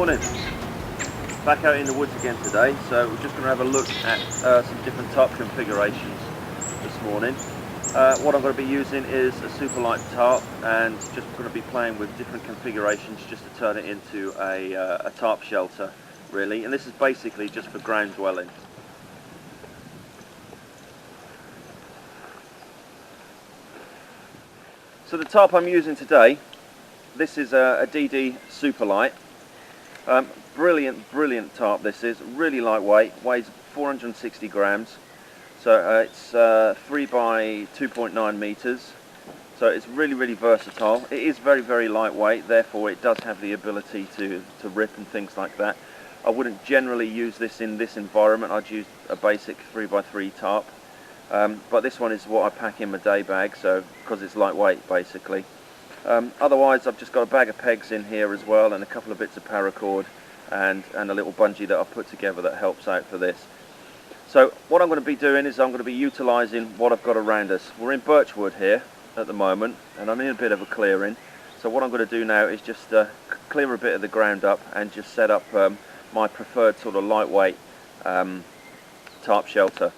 Morning. Back out in the woods again today, so we're just going to have a look at some different tarp configurations this morning. What I'm going to be using is a Superlight tarp, and just going to be playing with different configurations just to turn it into a tarp shelter, really. And this is basically just for ground dwelling. So the tarp I'm using today, this is a DD Superlight. Brilliant tarp this is, really lightweight, weighs 460 grams. So it's 3 by 2.9 meters. So it's really versatile. It is very lightweight, therefore it does have the ability to rip and things like that. I wouldn't generally use this in this environment. I'd use a basic 3 by 3 tarp. But this one is what I pack in my day bag, so because it's lightweight basically. Otherwise I've just got a bag of pegs in here as well, and a couple of bits of paracord and a little bungee that I've put together that helps out for this. So what I'm going to be doing is I'm going to be utilising what I've got around us. We're in birchwood here at the moment, and I'm in a bit of a clearing. So what I'm going to do now is just clear a bit of the ground up and just set up my preferred sort of lightweight tarp shelter.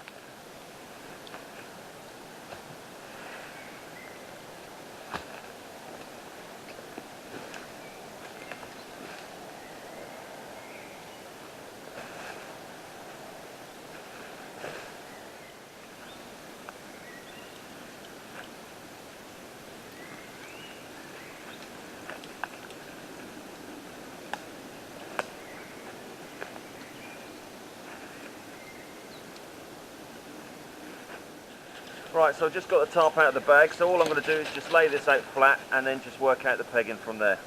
Right, so I've just got the tarp out of the bag, so all I'm going to do is just lay this out flat and then just work out the pegging from there.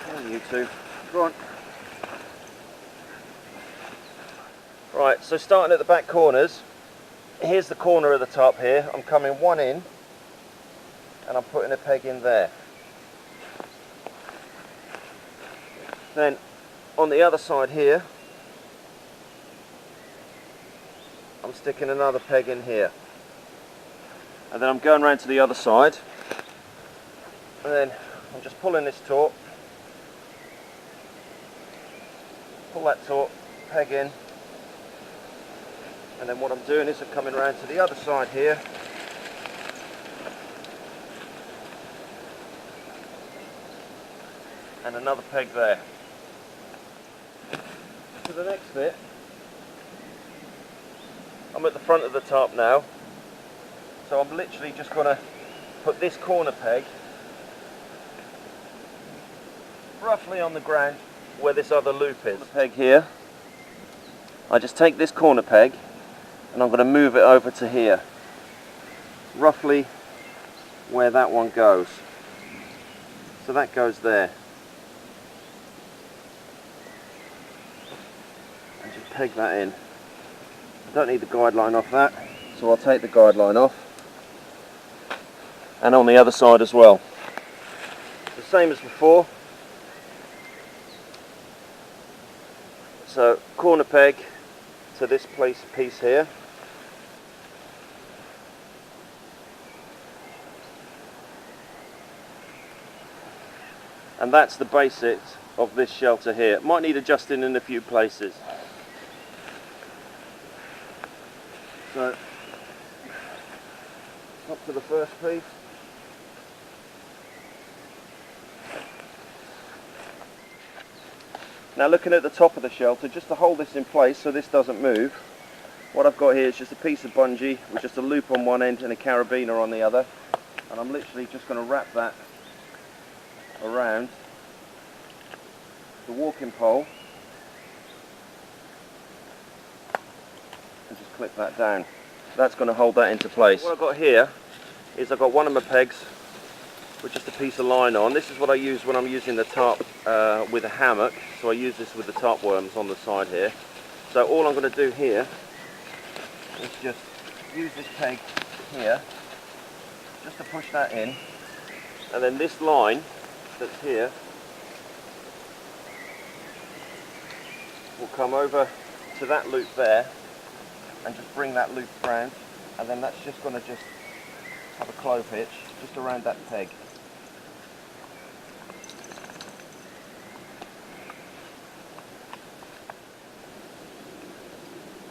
Come on, you two. Go on. Right, so starting at the back corners, here's the corner of the tarp here. I'm coming one in and I'm putting a peg in there. Then on the other side here, I'm sticking another peg in here. And then I'm going around to the other side, and then I'm just pulling this taut, pull that taut, peg in. And then what I'm doing is I'm coming around to the other side here, and another peg there. To the next bit, I'm at the front of the tarp now, so I'm literally just going to put this corner peg roughly on the ground where this other loop is. The peg here, I just take this corner peg and I'm going to move it over to here, roughly where that one goes. So that goes there. And just peg that in. I don't need the guide line off that, so I'll take the guide line off. And on the other side as well. The same as before. So corner peg to this piece here. And that's the basics of this shelter here. It might need adjusting in a few places. So, up to the first piece. Now looking at the top of the shelter, just to hold this in place so this doesn't move, what I've got here is just a piece of bungee with just a loop on one end and a carabiner on the other. And I'm literally just going to wrap that around the walking pole and just clip that down. That's going to hold that into place. What I've got here is I've got one of my pegs with just a piece of line on. This is what I use when I'm using the tarp with a hammock, so I use this with the tarp worms on the side here. So all I'm going to do here is just use this peg here just to push that in, and then this line that's here, will come over to that loop there and just bring that loop round, and then that's just going to just have a clove hitch just around that peg.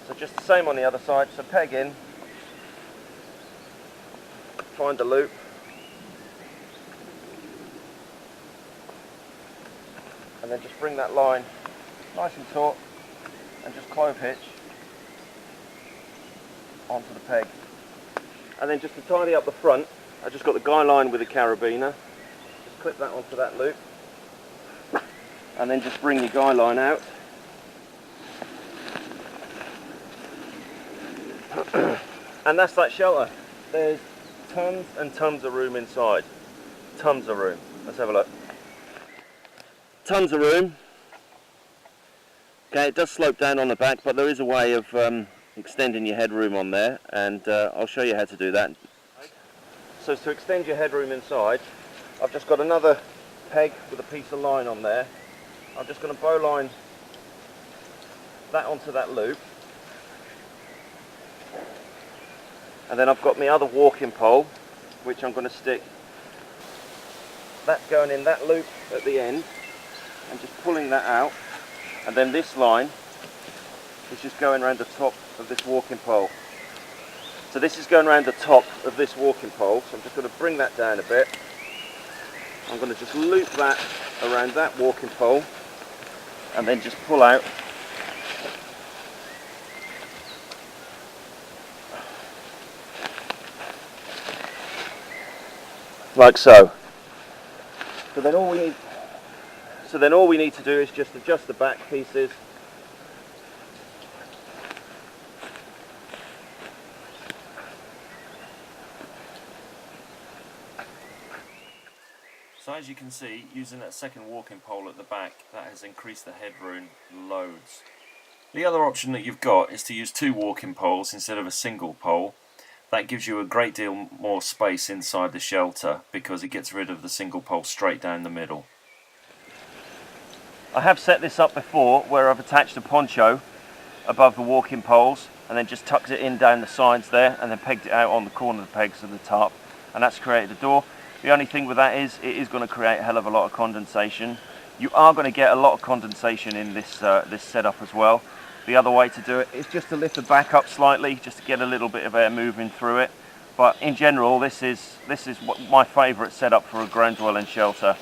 So just the same on the other side, so peg in, find the loop, and then just bring that line nice and taut and just clove hitch onto the peg. And then just to tidy up the front, I just got the guy line with the carabiner, just clip that onto that loop, and then just bring your guy line out. And that's that shelter. There's tons and tons of room inside. Tons of room. Let's have a look. Tons of room. Okay, it does slope down on the back, but there is a way of extending your headroom on there, and I'll show you how to do that. So to extend your headroom inside, I've just got another peg with a piece of line on there. I'm just going to bowline that onto that loop. And then I've got my other walking pole, which I'm going to stick. That's going in that loop at the end, and just pulling that out. And then this line is just going around the top of this walking pole. So this is going around the top of this walking pole, so I'm just going to bring that down a bit. I'm going to just loop that around that walking pole, and then just pull out. Like so. So then all we need to do is just adjust the back pieces. So as you can see, using that second walking pole at the back, that has increased the headroom loads. The other option that you've got is to use two walking poles instead of a single pole. That gives you a great deal more space inside the shelter because it gets rid of the single pole straight down the middle. I have set this up before where I've attached a poncho above the walking poles and then just tucked it in down the sides there and then pegged it out on the corner of the pegs of the tarp, and that's created a door. The only thing with that is it is going to create a hell of a lot of condensation. You are going to get a lot of condensation in this this setup as well. The other way to do it is just to lift the back up slightly, just to get a little bit of air moving through it. But in general, this is my favourite setup for a ground dwelling shelter.